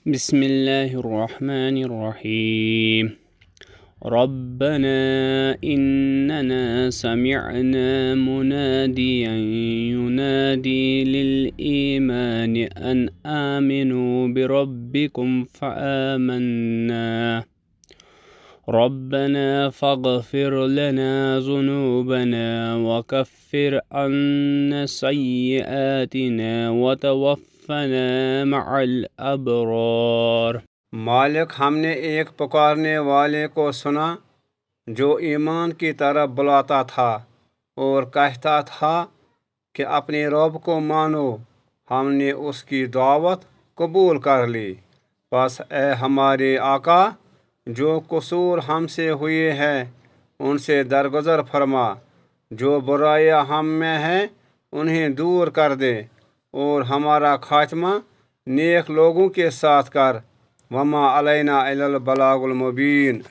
बिस्मिल्लाहिर्रहमानिर्रहीम। रब्बना इन्नना समिअना मुनादियन युनादी लिल ईमानि अन आमिनू बिरब्बिकुम फ़आमन्ना रब्बना फ़ग़फ़िर लना ज़ुनूबना वकफ़िर अन्ना सय्यिआतिना वतवफ़्फ़ना मअल अबरार। मालिक, हमने एक पुकारने वाले को सुना जो ईमान की तरफ बुलाता था और कहता था कि अपने रब को मानो। हमने उसकी दावत कबूल कर ली। बस ए हमारे आका, जो कसूर हमसे हुए हैं उनसे दरगुजर फरमा। जो बुराइयां हम में हैं उन्हें दूर कर दे और हमारा खात्मा नेक लोगों के साथ कर। वमा अलैना इल्लल बलागुल मुबीन।